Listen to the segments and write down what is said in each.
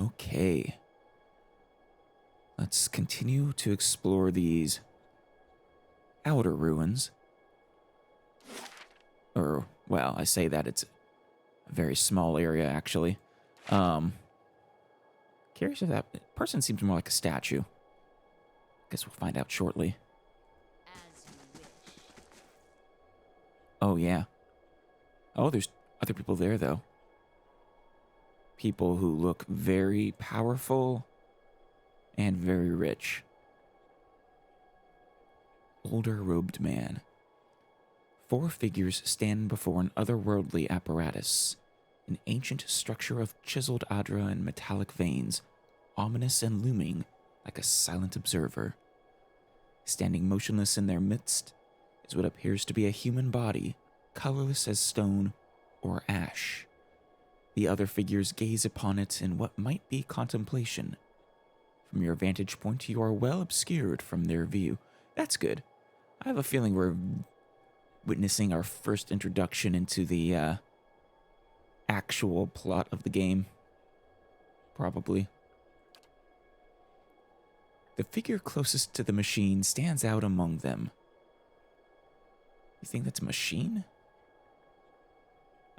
Okay. Let's continue to explore these outer ruins. Or, well, I say that it's a very small area, actually. Curious if that person seems more like a statue. Guess we'll find out shortly. As you wish. Oh, yeah. Oh, there's other people there, though. People who look very powerful and very rich. Older robed man. 4 figures stand before an otherworldly apparatus. An ancient structure of chiseled adra and metallic veins, ominous and looming like a silent observer. Standing motionless in their midst is what appears to be a human body, colorless as stone or ash. The other figures gaze upon it in what might be contemplation. From your vantage point, you are well obscured from their view. That's good. I have a feeling we're witnessing our first introduction into the actual plot of the game. Probably. The figure closest to the machine stands out among them. You think that's a machine?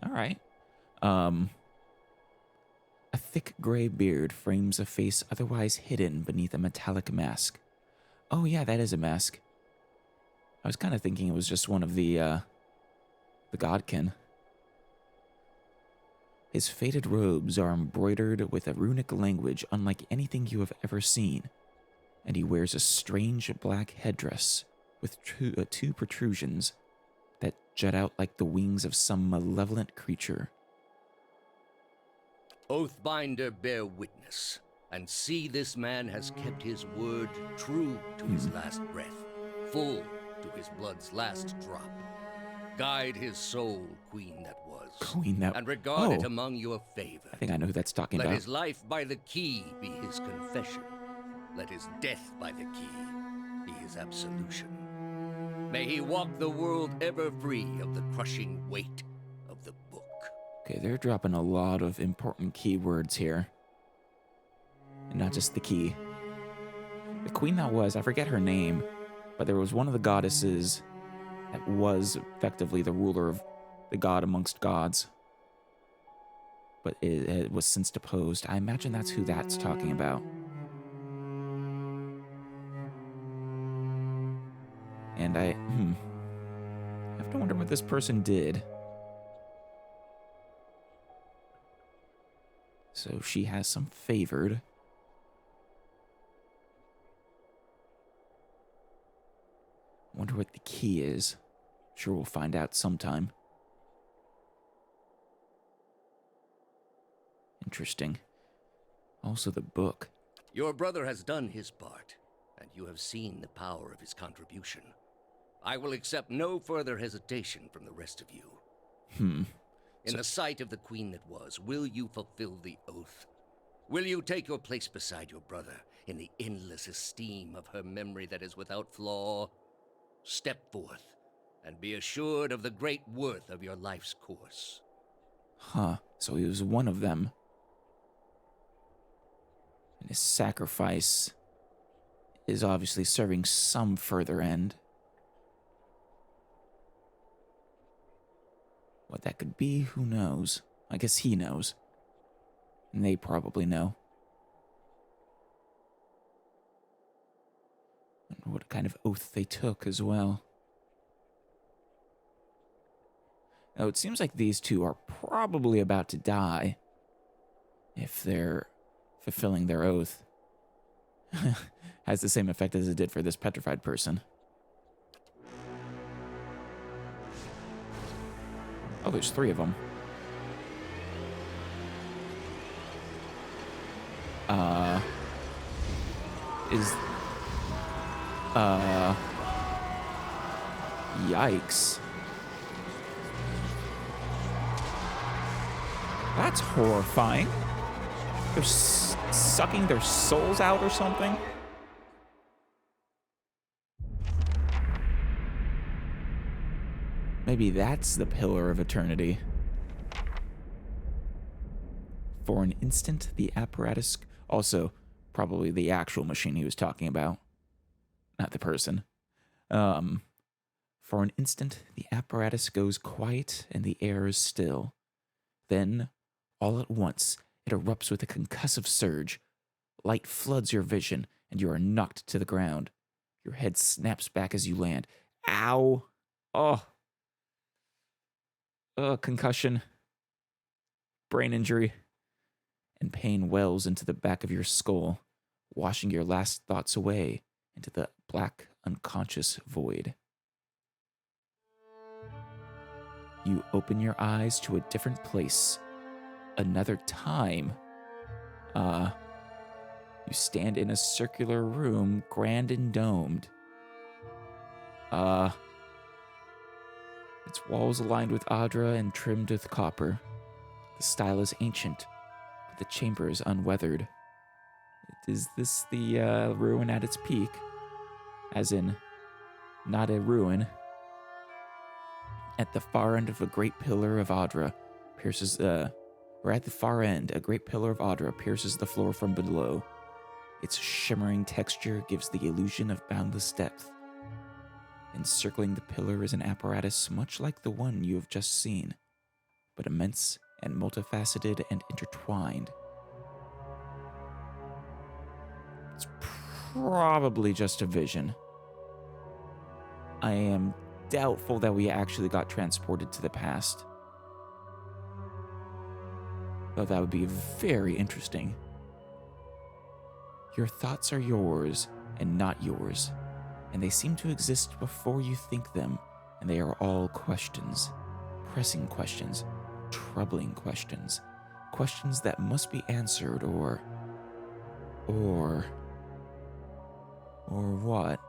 All right. A thick gray beard frames a face otherwise hidden beneath a metallic mask. Oh yeah, that is a mask. I was kind of thinking it was just one of the godkin. His faded robes are embroidered with a runic language unlike anything you have ever seen, and he wears a strange black headdress with two protrusions that jut out like the wings of some malevolent creature. Oathbinder, bear witness, and see this man has kept his word true to his last breath, full to his blood's last drop. Guide his soul, queen that was, and regard it among your favor. I think I know who that's talking Let about. his life by the key be his confession. Let his death by the key be his absolution. May he walk the world ever free of the crushing weight of the book. Okay, they're dropping a lot of important keywords here. And not just the key. The queen that was, I forget her name, but there was one of the goddesses that was effectively the ruler of the god amongst gods. But it was since deposed. I imagine that's who that's talking about. And I have to wonder what this person did. So she has some favored. Wonder what the key is. Sure, we'll find out sometime. Interesting. Also the book. Your brother has done his part, and you have seen the power of his contribution. I will accept no further hesitation from the rest of you. In the sight of the queen that was, will you fulfill the oath? Will you take your place beside your brother in the endless esteem of her memory that is without flaw? Step forth, and be assured of the great worth of your life's course. Huh, so he was one of them. And his sacrifice is obviously serving some further end. What that could be, who knows? I guess he knows. And they probably know. And what kind of oath they took as well. Now, it seems like these two are probably about to die if they're fulfilling their oath. Has the same effect as it did for this petrified person. Oh, there's 3 of them. Yikes. That's horrifying. They're sucking their souls out or something? Maybe that's the Pillar of Eternity. For an instant, the apparatus, also probably the actual machine he was talking about, not the person. For an instant, the apparatus goes quiet and the air is still. Then, all at once, it erupts with a concussive surge. Light floods your vision, and you are knocked to the ground. Your head snaps back as you land. Ow! Oh! Concussion. Brain injury. And pain wells into the back of your skull, washing your last thoughts away into the black, unconscious void. You open your eyes to a different place. Another time. You stand in a circular room, grand and domed. Its walls aligned with Adra and trimmed with copper. The style is ancient, but the chamber is unweathered. Is this the ruin at its peak? As in, not a ruin. At the far end of a great pillar of Adra pierces the floor from below. Its shimmering texture gives the illusion of boundless depth. Encircling the pillar is an apparatus much like the one you have just seen, but immense and multifaceted and intertwined. It's probably just a vision. I am doubtful that we actually got transported to the past. Though that would be very interesting. Your thoughts are yours and not yours, and they seem to exist before you think them, and they are all questions. Pressing questions, troubling questions, questions that must be answered or what?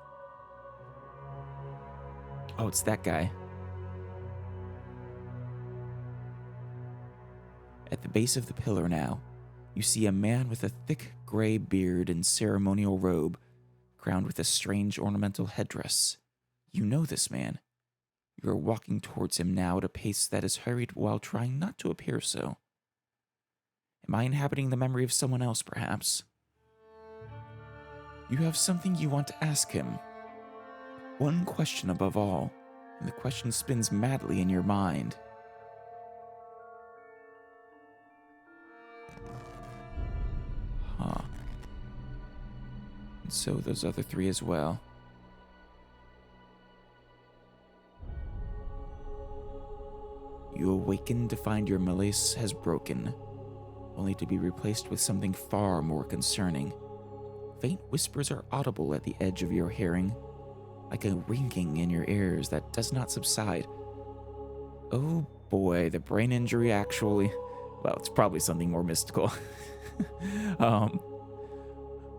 Oh, it's that guy. At the base of the pillar now, you see a man with a thick gray beard and ceremonial robe, crowned with a strange ornamental headdress. You know this man. You are walking towards him now at a pace that is hurried while trying not to appear so. Am I inhabiting the memory of someone else, perhaps? You have something you want to ask him. One question above all, and the question spins madly in your mind. Huh. And so those other three as well. You awaken to find your malaise has broken, only to be replaced with something far more concerning. Faint whispers are audible at the edge of your hearing, like a ringing in your ears that does not subside. Oh boy, the brain injury actually... Well, it's probably something more mystical.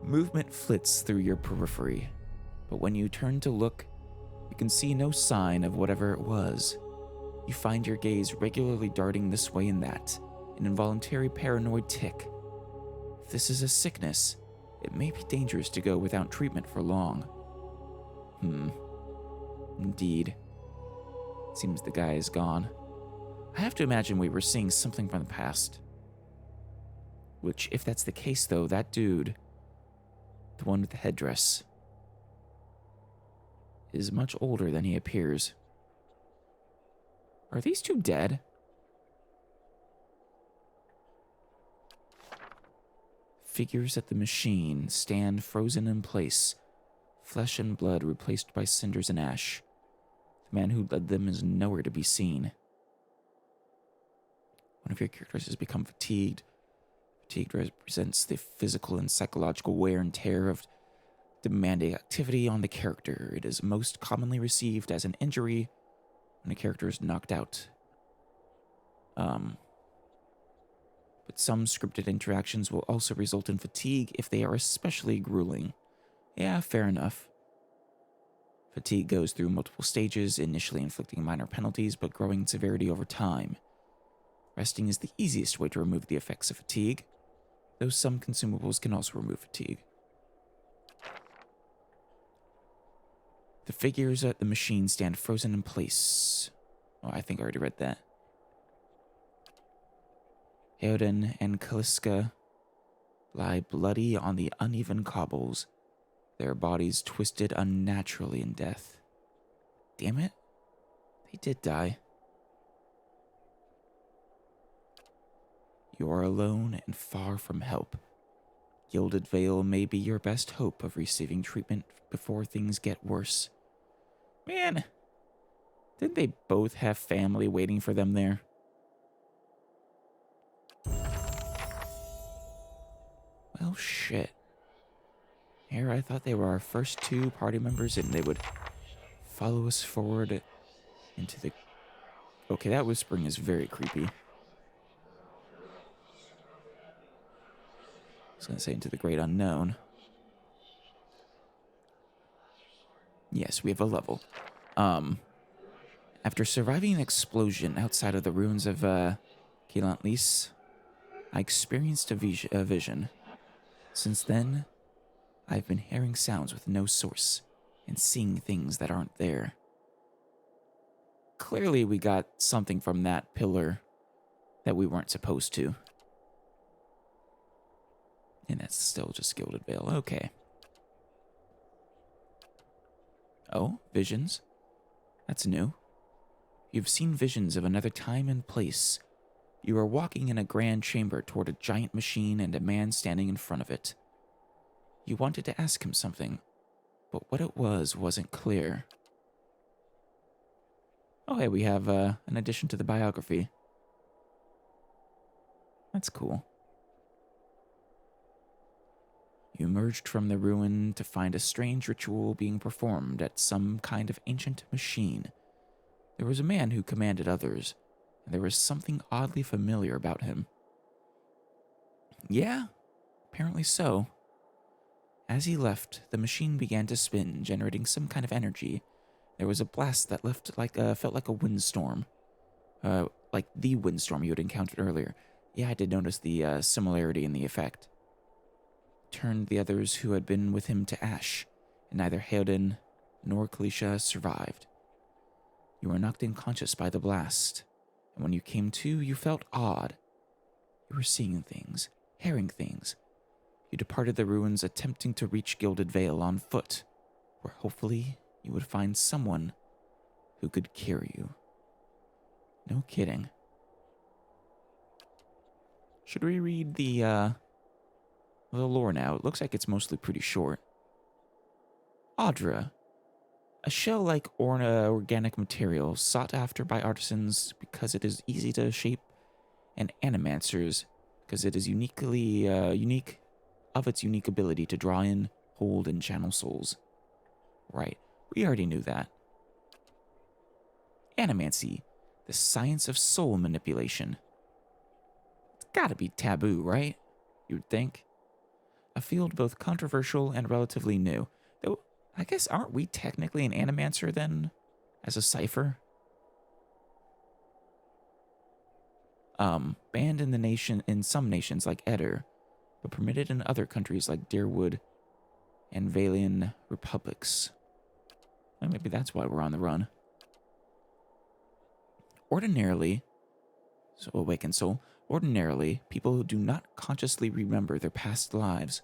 Movement flits through your periphery, but when you turn to look, you can see no sign of whatever it was. You find your gaze regularly darting this way and that, an involuntary paranoid tick. If this is a sickness, it may be dangerous to go without treatment for long. Indeed. Seems the guy is gone. I have to imagine we were seeing something from the past. Which, if that's the case though, that dude, the one with the headdress, is much older than he appears. Are these two dead? Figures at the machine stand frozen in place, flesh and blood replaced by cinders and ash. The man who led them is nowhere to be seen. One of your characters has become fatigued. Fatigue represents the physical and psychological wear and tear of demanding activity on the character. It is most commonly received as an injury when a character is knocked out. But some scripted interactions will also result in fatigue if they are especially grueling. Yeah, fair enough. Fatigue goes through multiple stages, initially inflicting minor penalties, but growing in severity over time. Resting is the easiest way to remove the effects of fatigue, though some consumables can also remove fatigue. The figures at the machine stand frozen in place. Oh, I think I already read that. Heoden and Kaliska lie bloody on the uneven cobbles, their bodies twisted unnaturally in death. Damn it. They did die. You are alone and far from help. Gilded Vale may be your best hope of receiving treatment before things get worse. Man, didn't they both have family waiting for them there? Well, shit. Here, I thought they were our first two party members and they would follow us forward into the... Okay, that whispering is very creepy. I was going to say into the great unknown. Yes, we have a level. After surviving an explosion outside of the ruins of Kilantlis, I experienced a vision. Since then, I've been hearing sounds with no source and seeing things that aren't there. Clearly, we got something from that pillar that we weren't supposed to. And that's still just Gilded Vale. Okay. Oh, visions. That's new. You've seen visions of another time and place. You are walking in a grand chamber toward a giant machine and a man standing in front of it. You wanted to ask him something, but what it was wasn't clear. Oh, hey, we have an addition to the biography. That's cool. You emerged from the ruin to find a strange ritual being performed at some kind of ancient machine. There was a man who commanded others, and there was something oddly familiar about him. Yeah, apparently so. As he left, the machine began to spin, generating some kind of energy. There was a blast that felt like a windstorm. Like the windstorm you had encountered earlier. Yeah, I did notice the similarity in the effect. Turned the others who had been with him to ash, and neither Heoden nor Kalisha survived. You were knocked unconscious by the blast, and when you came to, you felt odd. You were seeing things, hearing things. You departed the ruins attempting to reach Gilded Vale on foot, where hopefully you would find someone who could cure you. No kidding. Should we read the lore now? It looks like it's mostly pretty short. Audra. A shell-like organic material sought after by artisans because it is easy to shape, and animancers because it is unique of its unique ability to draw in, hold, and channel souls. Right, we already knew that. Animancy, the science of soul manipulation. It's gotta be taboo, right? You'd think. A field both controversial and relatively new. Though, I guess, aren't we technically an animancer then, as a cipher? Banned in some nations like Eder, but permitted in other countries like Deerwood and Valian republics. Well, maybe that's why we're on the run. Ordinarily, people who do not consciously remember their past lives.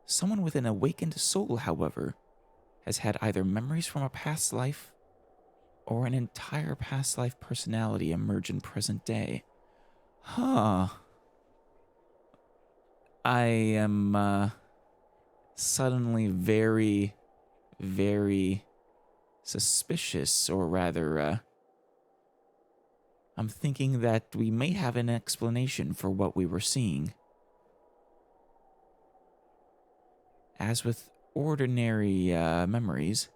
Someone with an awakened soul, however, has had either memories from a past life or an entire past life personality emerge in present day. Huh. I am suddenly very, very suspicious, or rather, I'm thinking that we may have an explanation for what we were seeing. As with ordinary memories,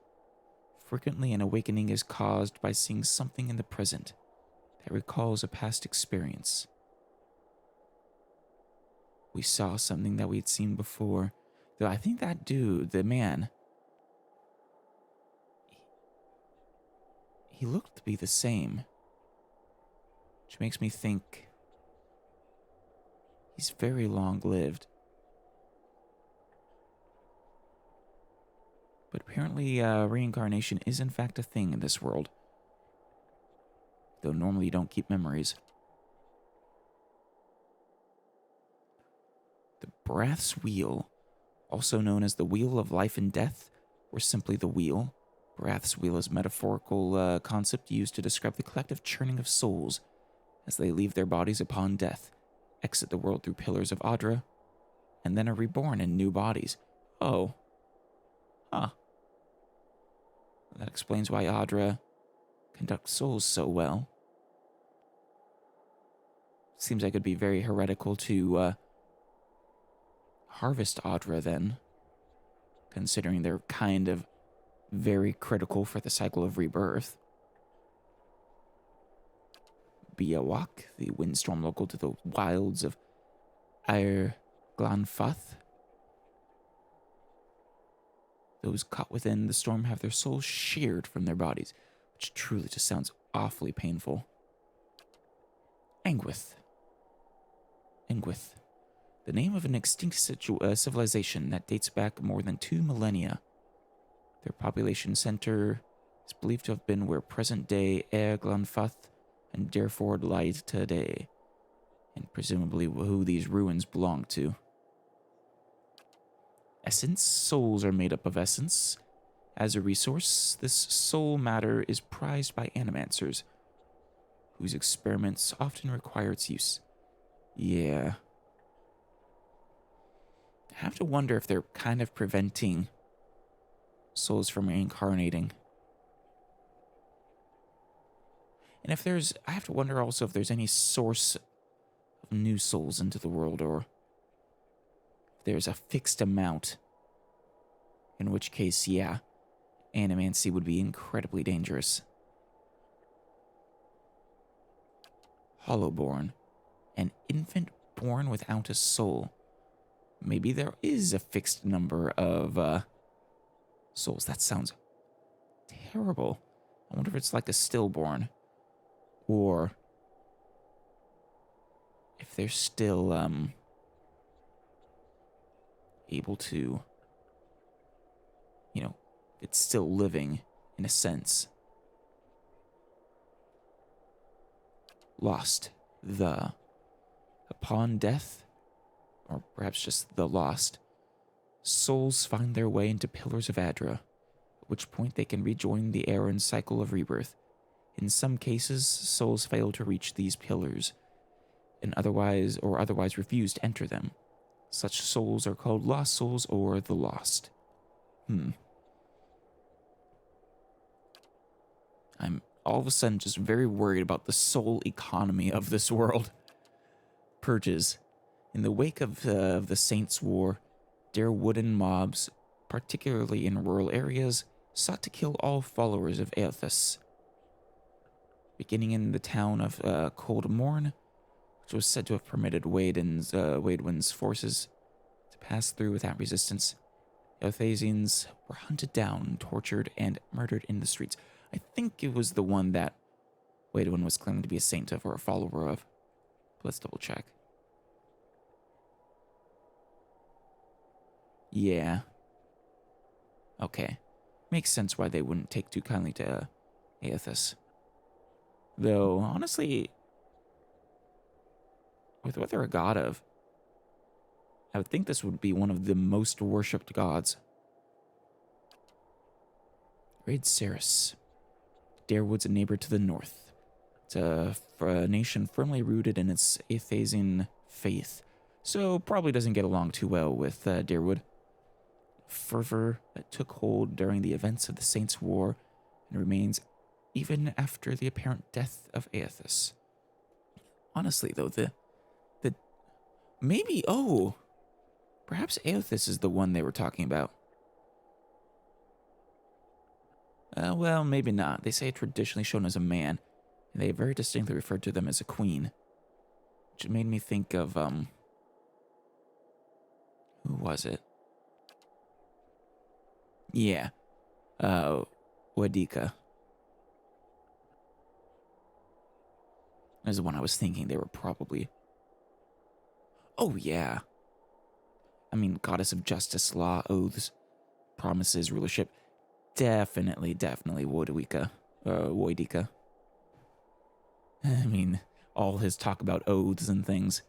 frequently an awakening is caused by seeing something in the present that recalls a past experience. We saw something that we'd seen before, though I think that dude, the man, he looked to be the same. Which makes me think he's very long-lived. But apparently reincarnation is in fact a thing in this world. Though normally you don't keep memories. The Brath's Wheel, also known as the Wheel of Life and Death, or simply the Wheel. Brath's Wheel is a metaphorical concept used to describe the collective churning of souls as they leave their bodies upon death, exit the world through pillars of Adra, and then are reborn in new bodies. Oh. Huh. That explains why Adra conducts souls so well. Seems like it'd be very heretical to harvest Adra then, considering they're kind of very critical for the cycle of rebirth. Biawak, the windstorm local to the wilds of Glanfath. Those caught within the storm have their souls sheared from their bodies, which truly just sounds awfully painful. Angwith, the name of an extinct civilization that dates back more than 2 millennia. Their population center is believed to have been where present-day Glanfath and Derford lie today, and presumably who these ruins belong to. Essence. Souls are made up of essence. As a resource, this soul matter is prized by animancers, whose experiments often require its use. Yeah. I have to wonder if they're kind of preventing souls from reincarnating. And if I have to wonder also if there's any source of new souls into the world, or if there's a fixed amount. In which case, yeah, animancy would be incredibly dangerous. Hollowborn, an infant born without a soul. Maybe there is a fixed number of souls. That sounds terrible. I wonder if it's like a stillborn, or if they're still able to, it's still living in a sense. Lost. Upon death, or perhaps just the lost, souls find their way into pillars of Adra, at which point they can rejoin the Aran cycle of rebirth. In some cases, souls fail to reach these pillars, and otherwise refuse to enter them. Such souls are called lost souls or the lost. I'm all of a sudden just very worried about the soul economy of this world. Purges. In the wake of the Saints' War, their wooden mobs, particularly in rural areas, sought to kill all followers of Aethys. Beginning in the town of Cold Morn, which was said to have permitted Waidwin's forces to pass through without resistance, Aethasians were hunted down, tortured, and murdered in the streets. I think it was the one that Waidwin was claiming to be a saint of or a follower of. Let's double check. Yeah. Okay. Makes sense why they wouldn't take too kindly to Aethys. Though, honestly, with what they're a god of, I would think this would be one of the most worshipped gods. Raid Ceres. Darewood's a neighbor to the north. It's a nation firmly rooted in its Aethasian faith, so probably doesn't get along too well with Darewood. Fervor that took hold during the events of the Saints' War and remains even after the apparent death of Aethys. Honestly, though, perhaps Aethys is the one they were talking about. Well, maybe not. They say traditionally shown as a man, and they very distinctly referred to them as a queen, which made me think of, who was it? Yeah, Wadika. That's the one I was thinking they were probably. Oh, yeah. I mean, goddess of justice, law, oaths, promises, rulership. Definitely Wadika. I mean, all his talk about oaths and things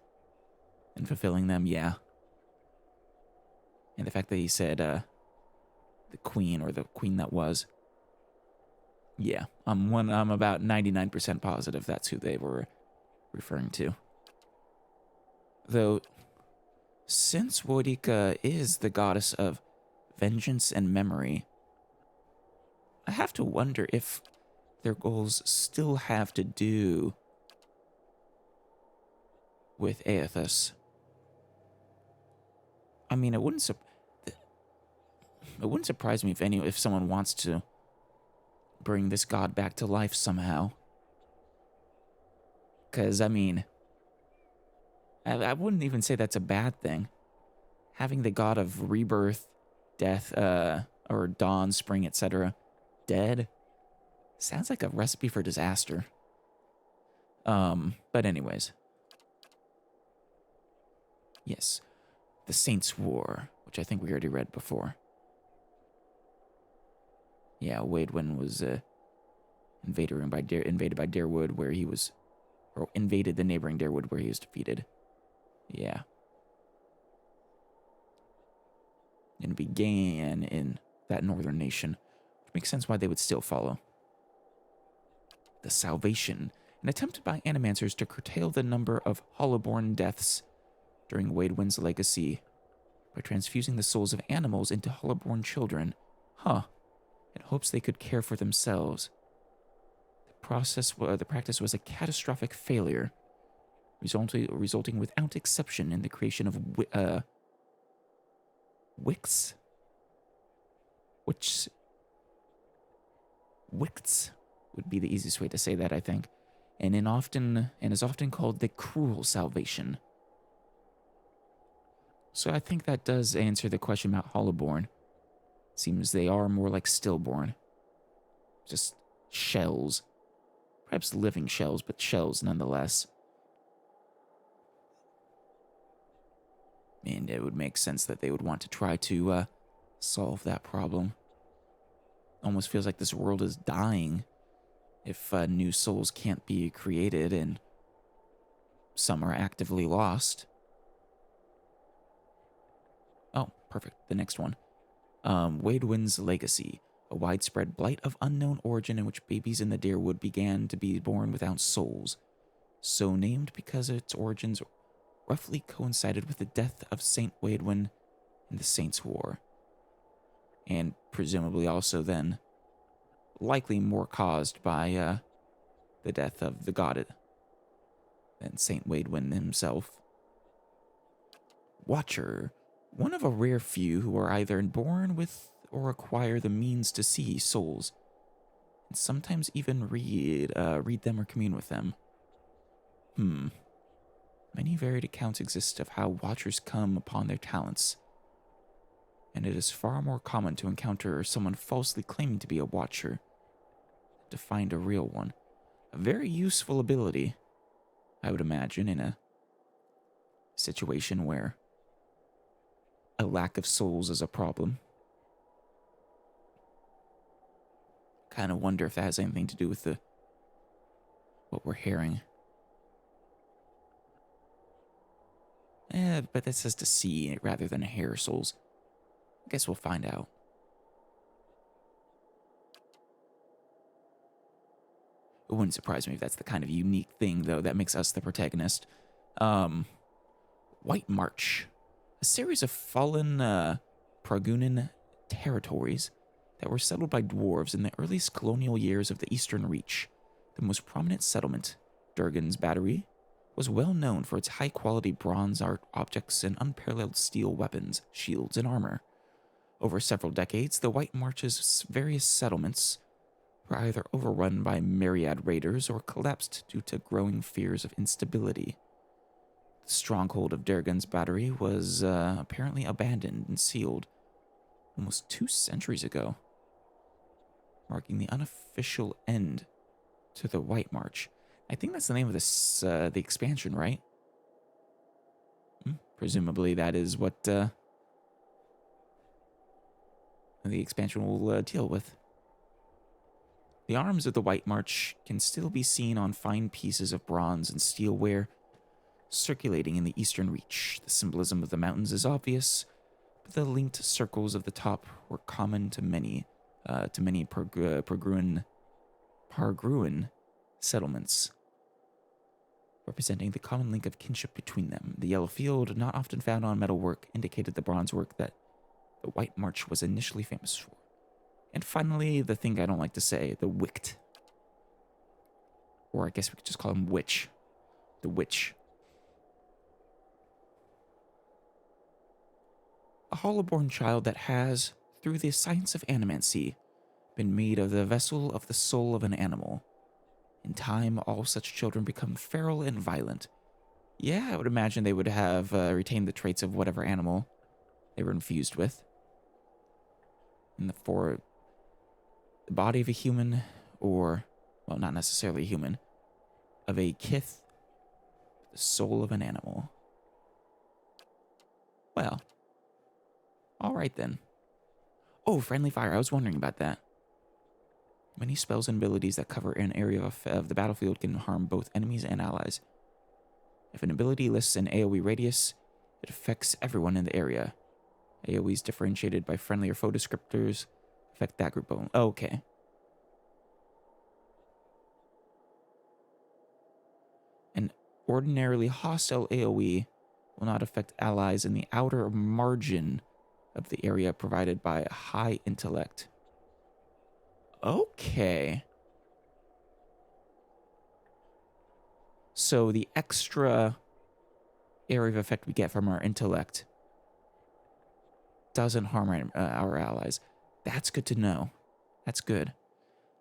and fulfilling them, yeah. And the fact that he said the queen or the queen that was. Yeah, I'm about 99% positive that's who they were referring to. Though, since Wodika is the goddess of vengeance and memory, I have to wonder if their goals still have to do with Aethys. I mean, it wouldn't surprise me if someone wants to bring this god back to life somehow. Because, I mean, I wouldn't even say that's a bad thing. Having the god of rebirth, death, or dawn, spring, etc., dead, sounds like a recipe for disaster. But anyways. Yes. The Saints' War, which I think we already read before. Yeah, Waidwen was invaded by Darewood, where he was, or invaded the neighboring Darewood, where he was defeated. Yeah. And began in that northern nation, which makes sense why they would still follow. The Salvation, an attempt by animancers to curtail the number of Hollowborn deaths during Waidwen's legacy by transfusing the souls of animals into Hollowborn children. In hopes they could care for themselves. The practice was a catastrophic failure, resulting without exception in the creation of Wicts would be the easiest way to say that, I think, and is often called the Cruel Salvation. So I think that does answer the question about Hollowborn. Seems they are more like stillborn. Just shells. Perhaps living shells, but shells nonetheless. And it would make sense that they would want to try to solve that problem. Almost feels like this world is dying if new souls can't be created and some are actively lost. Oh, perfect. The next one. Waidwen's Legacy, a widespread blight of unknown origin in which babies in the Darewood began to be born without souls, so named because its origins roughly coincided with the death of Saint Waidwen in the Saints' War, and presumably also then likely more caused by the death of the god than Saint Waidwen himself. Watcher, one of a rare few who are either born with or acquire the means to see souls, and sometimes even read them or commune with them. Many varied accounts exist of how Watchers come upon their talents, and it is far more common to encounter someone falsely claiming to be a Watcher than to find a real one. A very useful ability, I would imagine, in a situation where a lack of souls is a problem. Kind of wonder if that has anything to do with what we're hearing. But that says to see rather than hear souls. I guess we'll find out. It wouldn't surprise me if that's the kind of unique thing, though, that makes us the protagonist. White March. A series of fallen Pragunan territories that were settled by dwarves in the earliest colonial years of the Eastern Reach. The most prominent settlement, Durgan's Battery, was well known for its high-quality bronze art objects and unparalleled steel weapons, shields, and armor. Over several decades, the White March's various settlements were either overrun by myriad raiders or collapsed due to growing fears of instability. The stronghold of Durgan's Battery was apparently abandoned and sealed almost 2 centuries ago, marking the unofficial end to the White March. I think that's the name of this, the expansion, right? Presumably that is what the expansion will deal with. The arms of the White March can still be seen on fine pieces of bronze and steelware circulating in the Eastern Reach. The symbolism of the mountains is obvious, the linked circles of the top were common to many Pargruin settlements, representing the common link of kinship between them. The yellow field, not often found on metalwork, indicated the bronze work that the White March was initially famous for. And finally, the thing I don't like to say, the Wicht. Or I guess we could just call him Witch. The Witch. A hollow-born child that has, through the science of animancy, been made of the vessel of the soul of an animal. In time, all such children become feral and violent. Yeah, I would imagine they would have retained the traits of whatever animal they were infused with. And for the body of a human, or, well, not necessarily a human, of a kith, the soul of an animal. Well, all right then. Oh, friendly fire, I was wondering about that. Many spells and abilities that cover an area of the battlefield can harm both enemies and allies. If an ability lists an AoE radius, it affects everyone in the area. AoEs differentiated by friendly or foe descriptors affect that group only. Oh, okay. An ordinarily hostile AoE will not affect allies in the outer margin of the area provided by a high intellect. Okay. So the extra area of effect we get from our intellect doesn't harm our allies. That's good to know. That's good.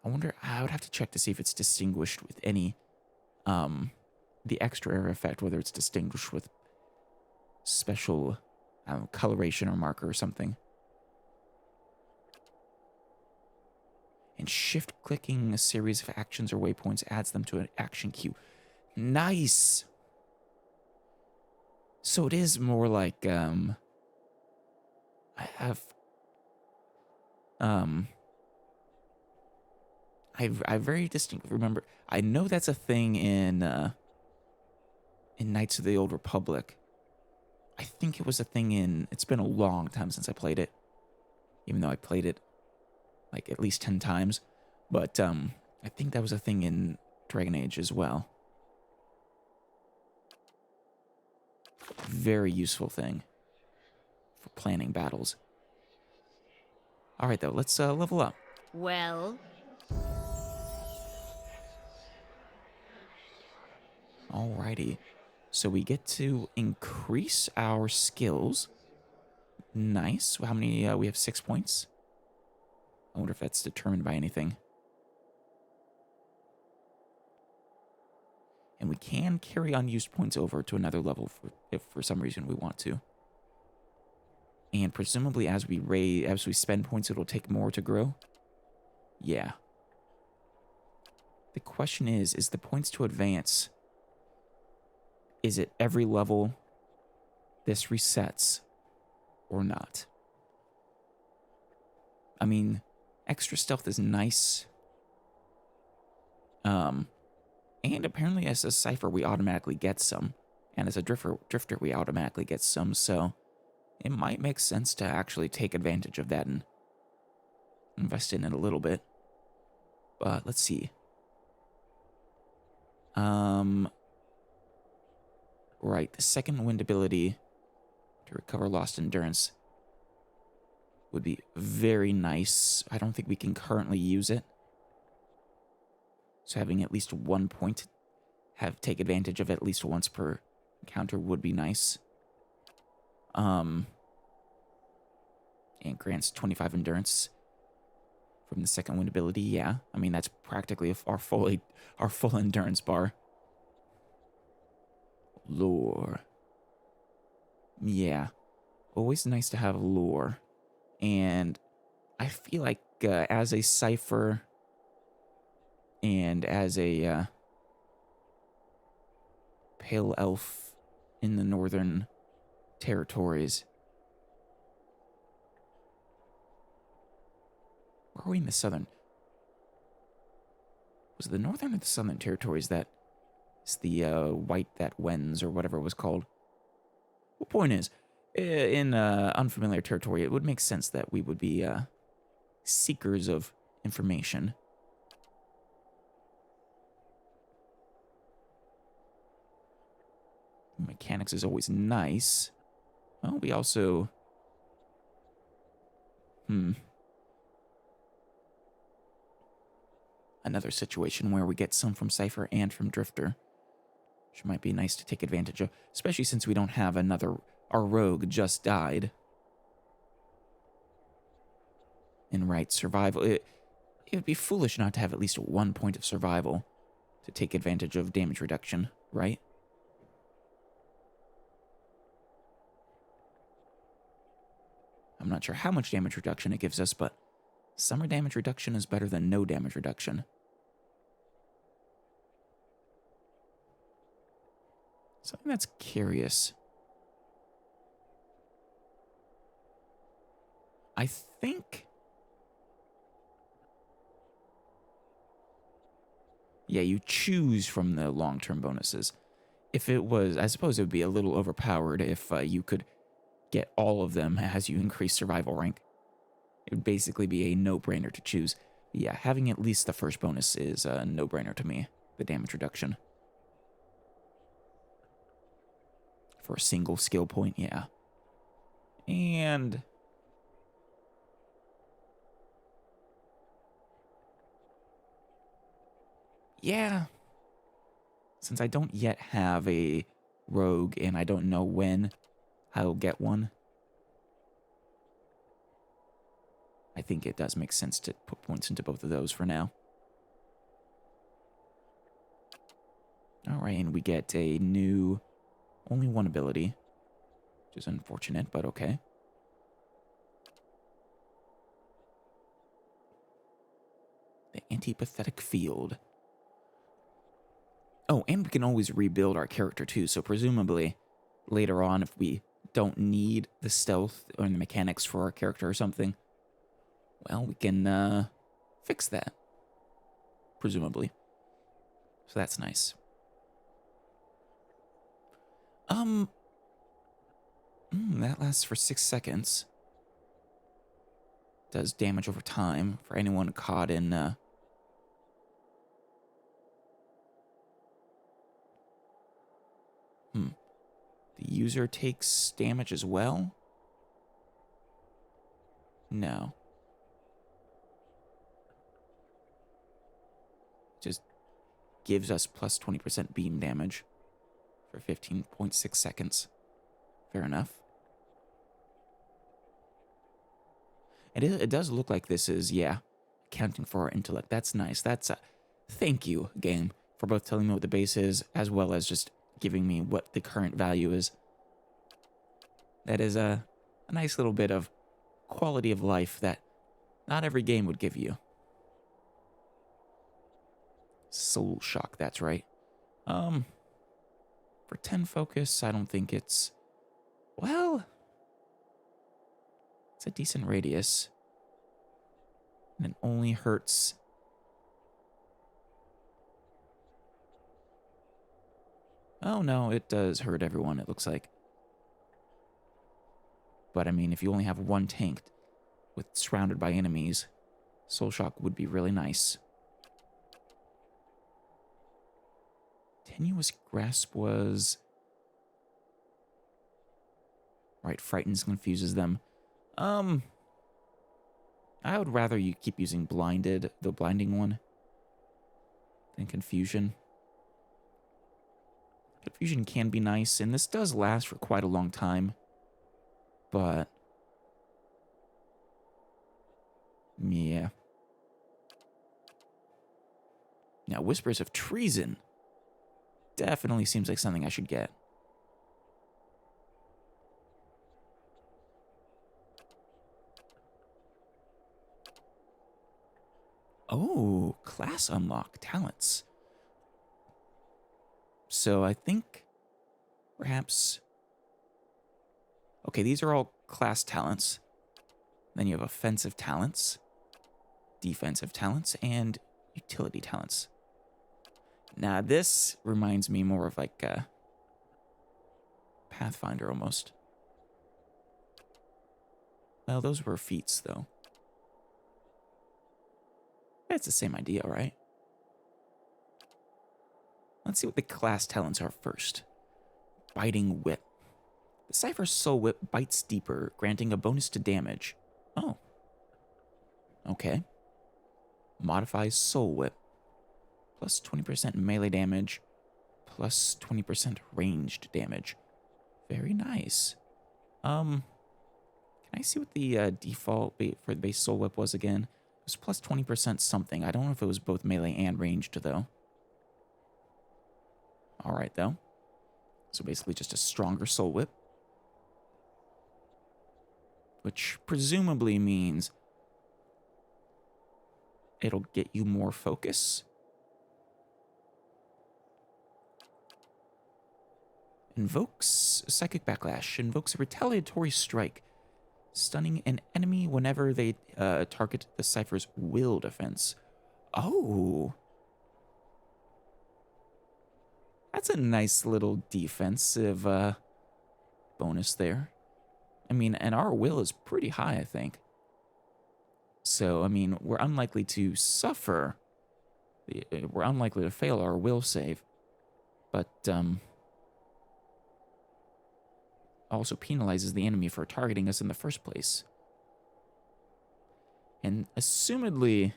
I wonder, I would have to check to see if it's distinguished with any, the extra area effect, whether it's distinguished with special, coloration or marker or something. And shift-clicking a series of actions or waypoints adds them to an action queue. Nice! So it is more like, I very distinctly remember, I know that's a thing in Knights of the Old Republic. I think it was a thing it's been a long time since I played it, even though I played it like at least 10 times, but I think that was a thing in Dragon Age as well. Very useful thing for planning battles. All right, though, let's level up. Well, Alrighty, so we get to increase our skills. Nice. How many? We have 6 points. I wonder if that's determined by anything. And we can carry unused points over to another level if for some reason we want to. And presumably as we spend points, it'll take more to grow. Yeah. The question is the points to advance, is it every level this resets or not? I mean, extra stealth is nice. And apparently as a cipher, we automatically get some. And as a drifter, we automatically get some. So it might make sense to actually take advantage of that and invest in it a little bit. But let's see. Right, the second wind ability to recover lost endurance would be very nice. I don't think we can currently use it. So having at least 1 point, take advantage of it at least once per encounter would be nice. And grants 25 endurance from the second wind ability. Yeah, I mean that's practically our full endurance bar. Lore. Yeah, always nice to have lore. And I feel like as a cipher and as a pale elf in the northern territories. Where are we in the southern? Was it the northern or the southern territories that is the white that wends or whatever it was called? The point is, in unfamiliar territory, it would make sense that we would be seekers of information. Mechanics is always nice. Well, we also... Another situation where we get some from Cypher and from Drifter, which might be nice to take advantage of, especially since we don't have another... Our rogue just died. And right, survival... It would be foolish not to have at least 1 point of survival to take advantage of damage reduction, right? I'm not sure how much damage reduction it gives us, but summer damage reduction is better than no damage reduction. Something that's curious. I think... Yeah, you choose from the long-term bonuses. If it was... I suppose it would be a little overpowered if you could get all of them as you increase survival rank. It would basically be a no-brainer to choose. But yeah, having at least the first bonus is a no-brainer to me. The damage reduction. For a single skill point, yeah. And... yeah. Since I don't yet have a rogue and I don't know when I'll get one, I think it does make sense to put points into both of those for now. Alright, and we get a new, only one ability, which is unfortunate, but okay. The Antipathetic Field. Oh, and we can always rebuild our character too, so presumably later on if we don't need the stealth or the mechanics for our character or something, well, we can fix that, presumably. So that's nice. That lasts for 6 seconds. Does damage over time for anyone caught in, The user takes damage as well? No. Just gives us plus 20% beam damage for 15.6 seconds. Fair enough. It does look like this is, yeah, accounting for our intellect. That's nice. That's a thank you, game, for both telling me what the base is as well as just giving me what the current value is. That is a nice little bit of quality of life that not every game would give you. Soul Shock, that's right. For 10 focus, I don't think it's... Well... It's a decent radius. And it only hurts... Oh no, it does hurt everyone, it looks like. But I mean, if you only have one tank with surrounded by enemies, Soul Shock would be really nice. Tenuous Grasp was... Right, frightens, confuses them. I would rather you keep using Blinded, the blinding one, than Confusion. Confusion can be nice, and this does last for quite a long time. But... yeah. Now, Whispers of Treason definitely seems like something I should get. Oh, class unlock talents. So I think perhaps... Okay, these are all class talents. Then you have offensive talents, defensive talents, and utility talents. Now, this reminds me more of like Pathfinder almost. Well, those were feats, though. It's the same idea, right? Let's see what the class talents are first. Biting Whip. The Cypher's Soul Whip bites deeper, granting a bonus to damage. Oh. Okay. Modifies Soul Whip. Plus 20% melee damage. Plus 20% ranged damage. Very nice. Can I see what the default for the base Soul Whip was again? It was plus 20% something. I don't know if it was both melee and ranged, though. Alright, though. So basically just a stronger Soul Whip. Which presumably means it'll get you more focus. Invokes Psychic Backlash. Invokes a retaliatory strike, stunning an enemy whenever they target the Cypher's will defense. Oh. That's a nice little defensive bonus there. I mean, and our will is pretty high, I think. So, I mean, we're unlikely to suffer. We're unlikely to fail our will save. But, also penalizes the enemy for targeting us in the first place. And assumedly,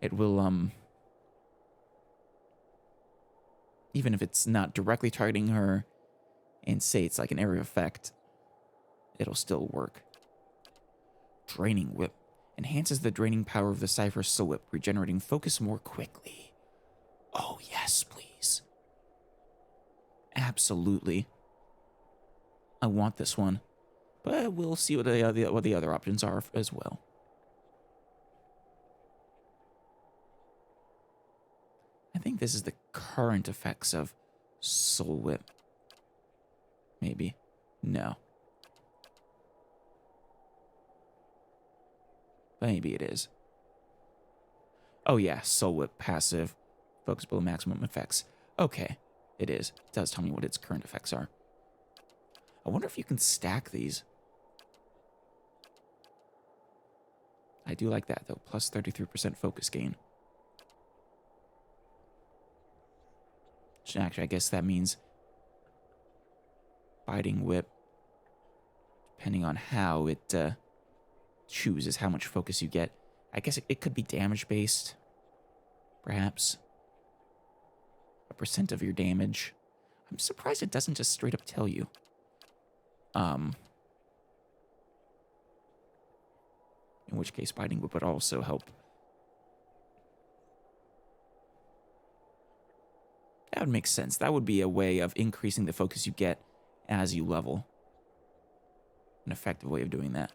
it will, even if it's not directly targeting her, and say it's like an area effect, it'll still work. Draining Whip. Enhances the draining power of the Cypher's Soul Whip, regenerating focus more quickly. Oh, yes, please. Absolutely. I want this one. But we'll see what the other options are as well. I think this is the current effects of Soul Whip. Maybe. No. Maybe it is. Oh yeah, Soul Whip passive. Focus below maximum effects. Okay, it is. It does tell me what its current effects are. I wonder if you can stack these. I do like that, though. Plus 33% focus gain. Actually, I guess that means Biting Whip, depending on how it chooses how much focus you get. I guess it could be damage-based, perhaps. A percent of your damage. I'm surprised it doesn't just straight up tell you. In which case, Biting Whip would also help. That would make sense. That would be a way of increasing the focus you get as you level. An effective way of doing that.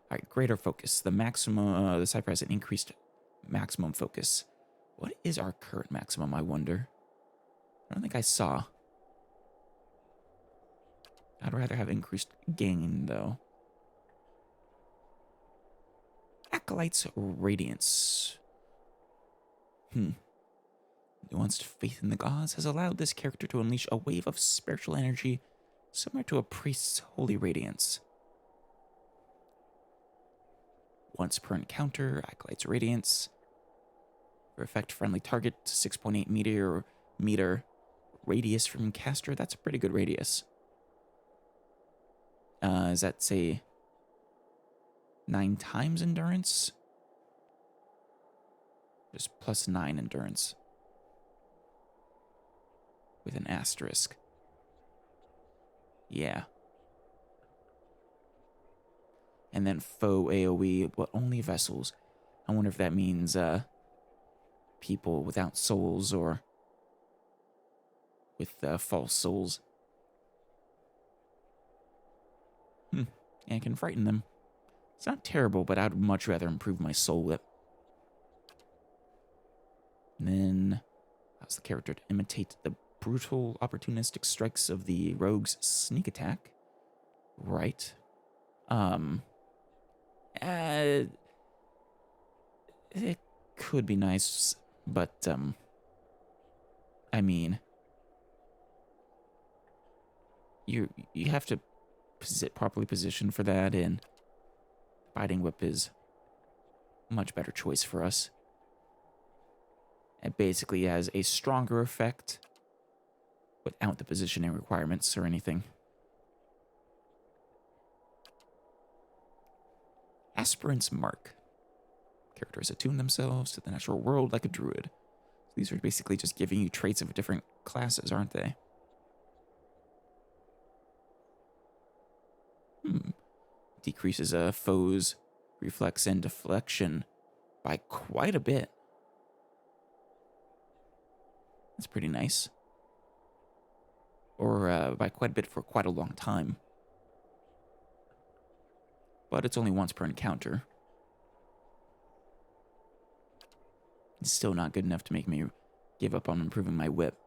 All right, greater focus. The maximum, the Cypher has an increased maximum focus. What is our current maximum, I wonder? I don't think I saw. I'd rather have increased gain, though. Acolyte's Radiance. Nuanced faith in the gods has allowed this character to unleash a wave of spiritual energy similar to a priest's holy radiance. Once per encounter, Acolyte's Radiance. For effect, friendly target, 6.8 meter radius from caster. That's a pretty good radius. Is that, say, 9 times endurance? Just plus 9 endurance. With an asterisk. Yeah. And then foe AoE, but only vessels. I wonder if that means people without souls or with false souls. And it can frighten them. It's not terrible, but I'd much rather improve my Soul Whip. And then allows the character to imitate the brutal, opportunistic strikes of the rogue's sneak attack. Right. It could be nice, but, I mean, you have to properly positioned for that, and Biting Whip is a much better choice for us. It basically has a stronger effect without the positioning requirements or anything. Aspirant's Mark. Characters attune themselves to the natural world like a druid. These are basically just giving you traits of different classes, aren't they? Decreases a foe's reflex and deflection by quite a bit. That's pretty nice. Or by quite a bit for quite a long time. But it's only once per encounter. It's still not good enough to make me give up on improving my whip.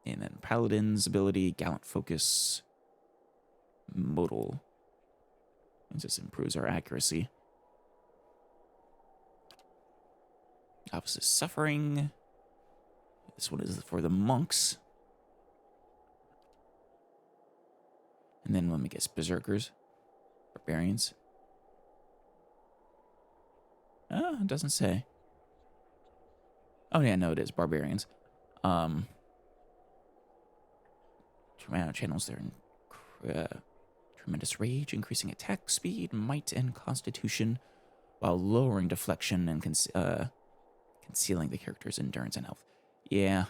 And then Paladin's ability, Gallant Focus, Modal. It just improves our accuracy. Opposite Suffering. This one is for the monks. And then let me guess, Berserkers, Barbarians. It doesn't say. Oh yeah, no, it is Barbarians. Channels their tremendous rage, increasing attack speed, might, and constitution, while lowering deflection and concealing the character's endurance and health. Yeah.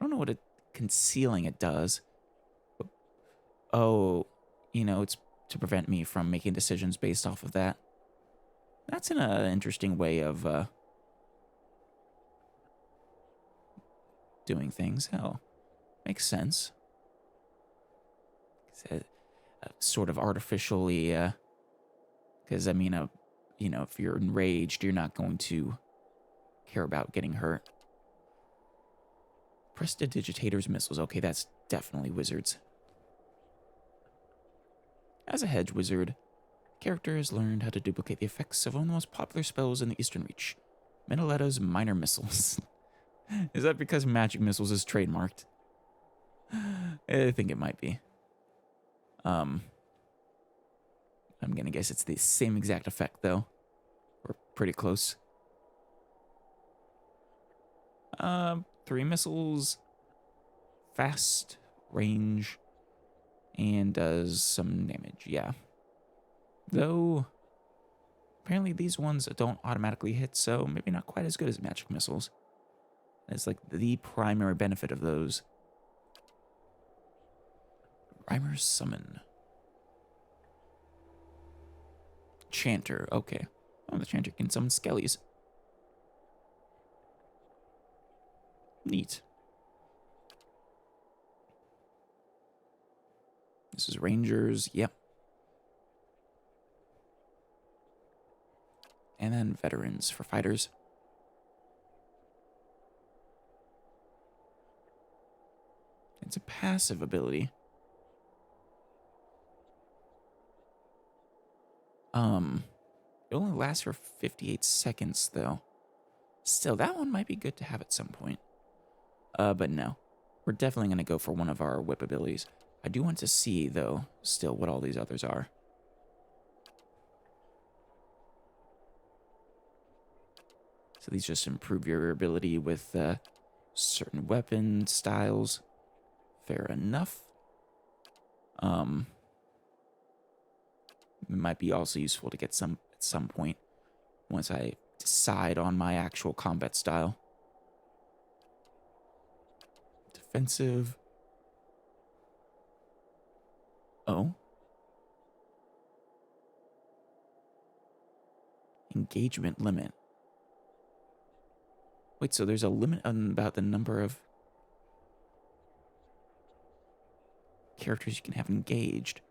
I don't know what concealing it does. But, it's to prevent me from making decisions based off of that. That's an interesting way of doing things. Hell, makes sense. Sort of artificially, because if you're enraged, you're not going to care about getting hurt. Prestidigitator's missiles. Okay, that's definitely wizards. As a hedge wizard, character has learned how to duplicate the effects of one of the most popular spells in the Eastern Reach, Meneletta's Minor Missiles. Is that because Magic Missiles is trademarked? I think it might be. I'm gonna guess it's the same exact effect, though. We're pretty close. 3 missiles, fast, range, and does some damage, yeah. Though, apparently these ones don't automatically hit, so maybe not quite as good as magic missiles. It's like the primary benefit of those. Rhymer's Summon. Chanter, okay. Oh, the Chanter can summon skellies. Neat. This is Rangers, yep. And then Veterans for fighters. It's a passive ability. It only lasts for 58 seconds, though. Still, that one might be good to have at some point. But no. We're definitely going to go for one of our whip abilities. I do want to see, though, still what all these others are. So these just improve your ability with certain weapon styles. Fair enough. It might be also useful to get some at some point once I decide on my actual combat style. Defensive. Oh. Engagement limit. Wait, so there's a limit on about the number of characters you can have engaged.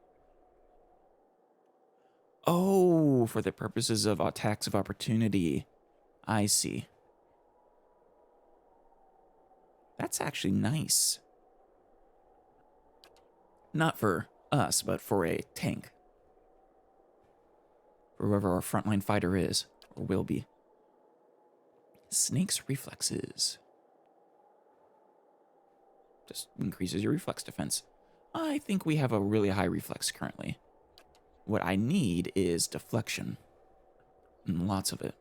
Oh, for the purposes of attacks of opportunity. I see. That's actually nice. Not for us, but for a tank. For whoever our frontline fighter is, or will be. Snake's reflexes. Just increases your reflex defense. I think we have a really high reflex currently. What I need is deflection. And lots of it.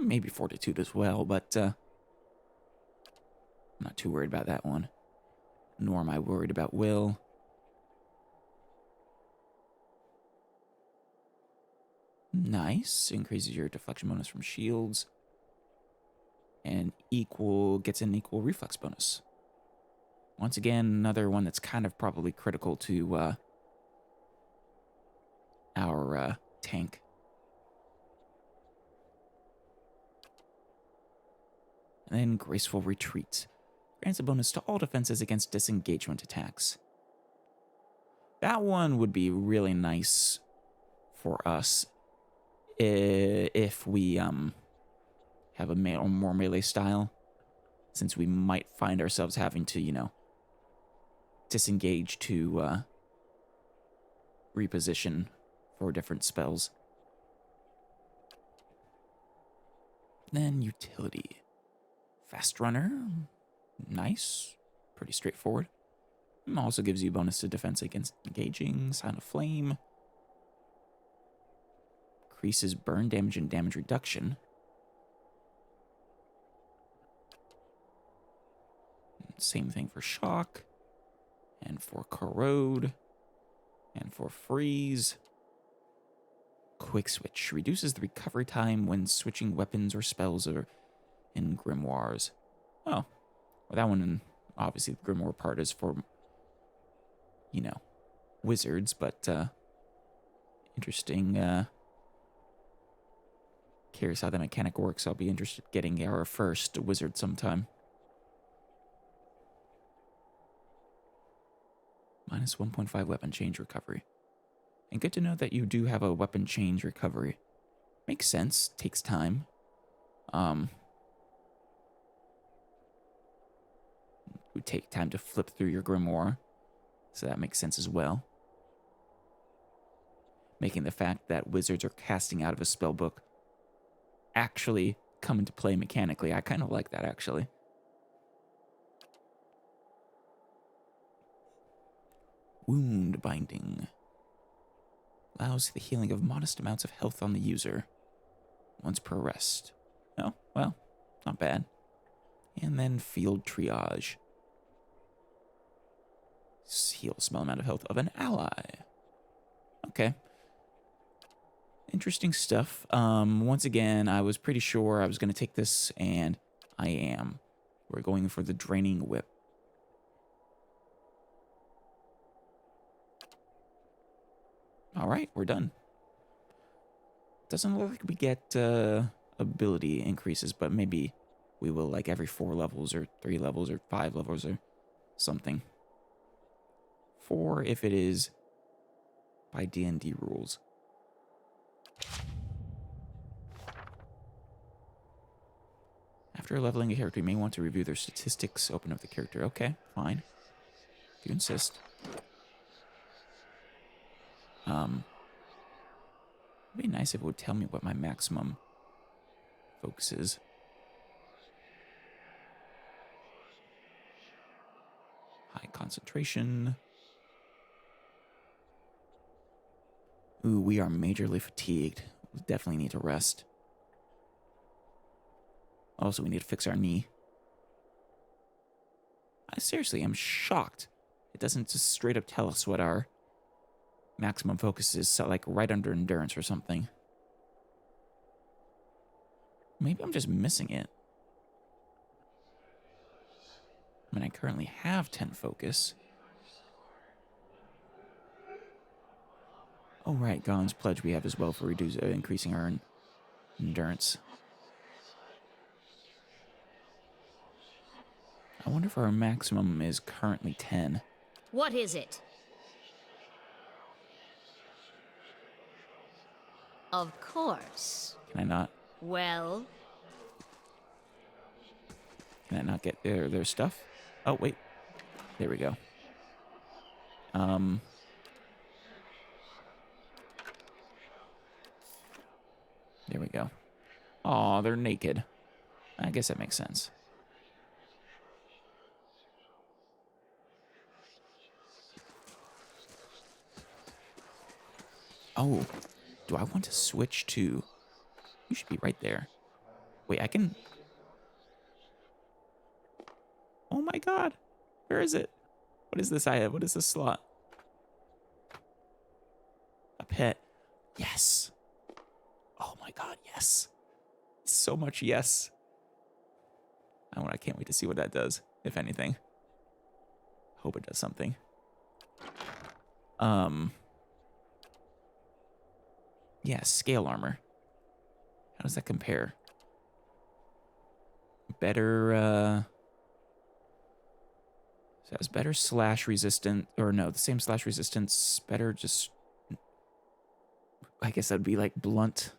Maybe fortitude as well, but I'm not too worried about that one. Nor am I worried about will. Nice. Increases your deflection bonus from shields. And gets an equal reflex bonus. Once again, another one that's kind of probably critical to our tank. And then Graceful Retreat. Grants a bonus to all defenses against disengagement attacks. That one would be really nice for us if we have a more melee style, since we might find ourselves having to, disengage to reposition for different spells. Then Utility. Fast Runner. Nice. Pretty straightforward. Also gives you bonus to defense against engaging. Sign of Flame. Increases burn damage and damage reduction. Same thing for Shock. And for Corrode. And for Freeze. Quick Switch. Reduces the recovery time when switching weapons or spells or in grimoires. Oh. Well, that one, obviously, the grimoire part is for, wizards, but interesting. Curious how that mechanic works. I'll be interested in getting our first wizard sometime. Minus 1.5 weapon change recovery. And good to know that you do have a weapon change recovery. Makes sense. Takes time. It would take time to flip through your grimoire. So that makes sense as well. Making the fact that wizards are casting out of a spell book actually come into play mechanically. I kind of like that, actually. Wound Binding. Allows the healing of modest amounts of health on the user. Once per rest. Oh, well, not bad. And then Field Triage. Heal a small amount of health of an ally. Okay. Interesting stuff. Once again, I was pretty sure I was going to take this, and I am. We're going for the Draining Whip. All right, we're done. Doesn't look like we get ability increases, but maybe we will, like, every 4 levels or 3 levels or 5 levels or something. 4 if it is by D&D rules. After leveling a character, you may want to review their statistics. Open up the character. Okay, fine. If you insist. It'd be nice if it would tell me what my maximum focus is. High concentration. Ooh, we are majorly fatigued. We definitely need to rest. Also, we need to fix our knee. I seriously am shocked. It doesn't just straight up tell us what our maximum focus is, so like right under endurance or something. Maybe I'm just missing it. I mean, I currently have 10 focus. Oh, right, Galen's Pledge we have as well for increasing our endurance. I wonder if our maximum is currently 10. What is it? Of course. Can I not? Well? Can I not get their stuff? Oh, wait. There we go. There we go. Aw, they're naked. I guess that makes sense. Oh, do I want to switch to... You should be right there. Wait, I can... Oh my god. Where is it? What is this I have? What is this slot? A pet. Yes. Oh my god, yes. So much yes. I can't wait to see what that does, if anything. Hope it does something. Yeah, scale armor. How does that compare? Better, so it has better slash resistance, or no, the same slash resistance, better just, I guess that'd be like blunt.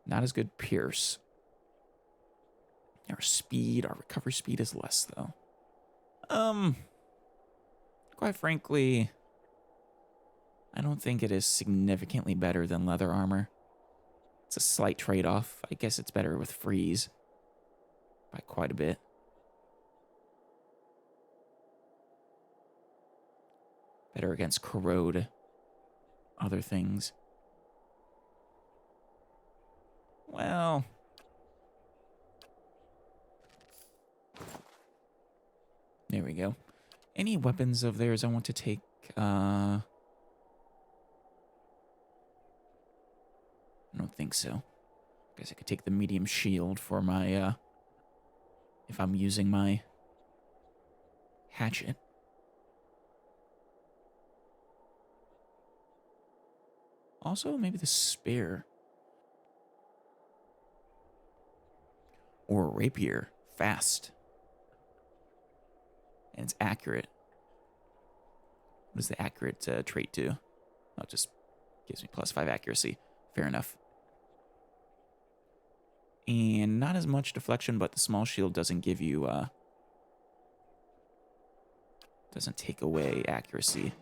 Not as good pierce. Our speed, our recovery speed is less though. Quite frankly, I don't think it is significantly better than leather armor. It's a slight trade-off. I guess it's better with freeze by quite a bit. Better against corrode, other things. Well, there we go. Any weapons of theirs I want to take, I don't think so. Guess I could take the medium shield for my, if I'm using my hatchet. Also, maybe the spear. Or rapier. Fast. And it's accurate. What does the accurate trait do? Oh, it just gives me +5 accuracy. Fair enough. And not as much deflection, but the small shield doesn't give you, doesn't take away accuracy,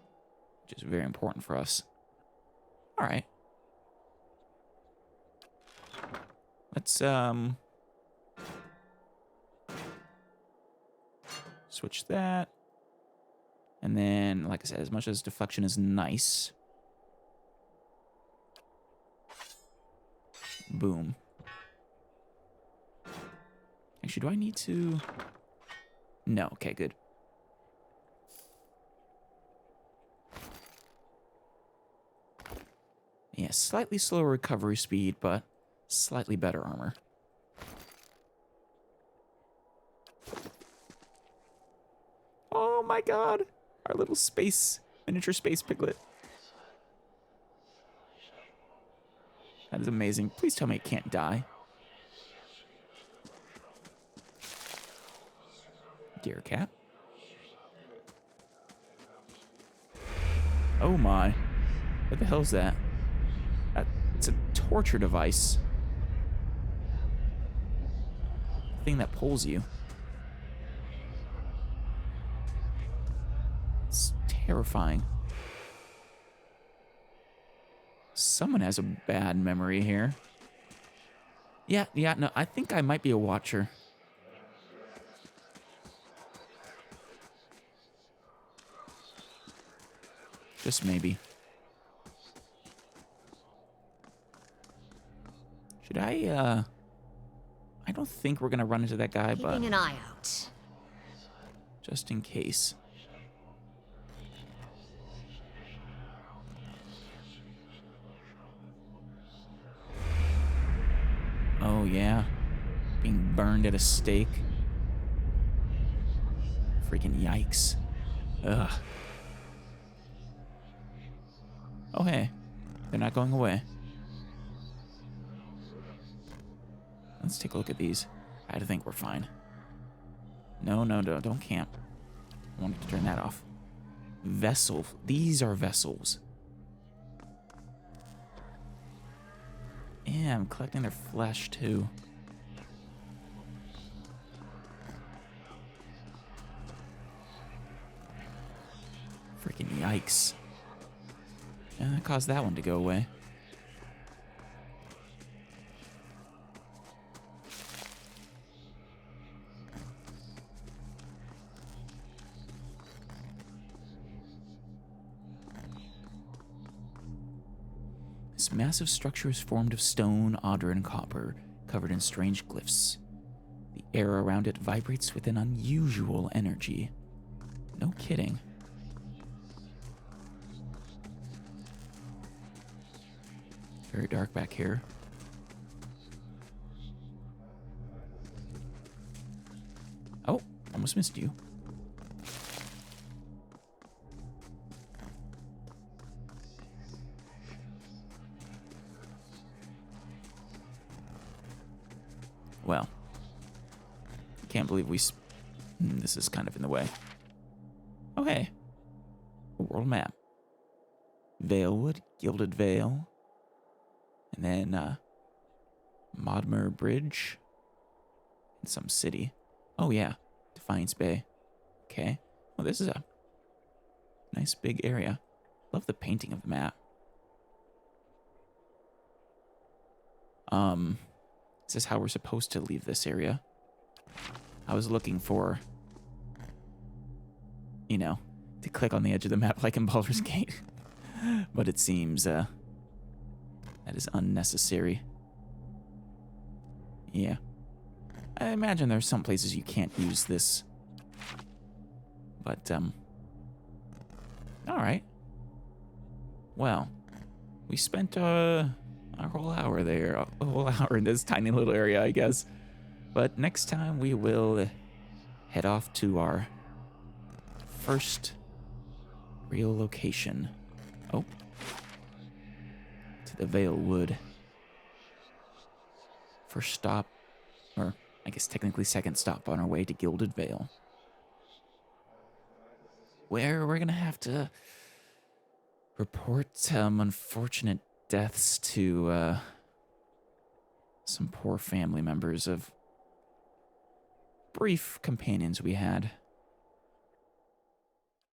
which is very important for us. All right. Let's, switch that. And then, like I said, as much as deflection is nice. Boom. Actually, do I need to... No, okay, good. Yeah, slightly slower recovery speed, but slightly better armor. Oh my god! Our little miniature space piglet. That is amazing. Please tell me it can't die. Dear cat. Oh my. What the hell is that? It's a torture device. The thing that pulls you. It's terrifying. Someone has a bad memory here. Yeah, no, I think I might be a watcher. Just maybe. Should I don't think we're gonna run into that guy, but... Keeping an eye out. Just in case. Oh, yeah. Being burned at a stake. Freaking yikes. Ugh. Oh, hey. They're not going away. Let's take a look at these. I think we're fine. No, don't camp. I wanted to turn that off. Vessel. These are vessels. Yeah, I'm collecting their flesh, too. Freaking yikes. Yeah, that caused that one to go away. This massive structure is formed of stone, adder, and copper, covered in strange glyphs. The air around it vibrates with an unusual energy. No kidding. Very dark back here. Oh, almost missed you. Well, can't believe this is kind of in the way. Oh, hey. A world map. Valewood, Gilded Vale. And then, Modmer Bridge. And some city. Oh, yeah. Defiance Bay. Okay. Well, this is a nice big area. Love the painting of the map. Is this how we're supposed to leave this area? I was looking for, to click on the edge of the map like in Baldur's Gate. But it seems, that is unnecessary. Yeah. I imagine there's some places you can't use this. But, alright. Well, we spent, a whole hour there. A whole hour in this tiny little area, I guess. But next time we will head off to our first real location. Oh. To the Vale Wood. First stop, or I guess technically second stop on our way to Gilded Vale. Where we're going to have to report some unfortunate deaths to some poor family members of brief companions we had.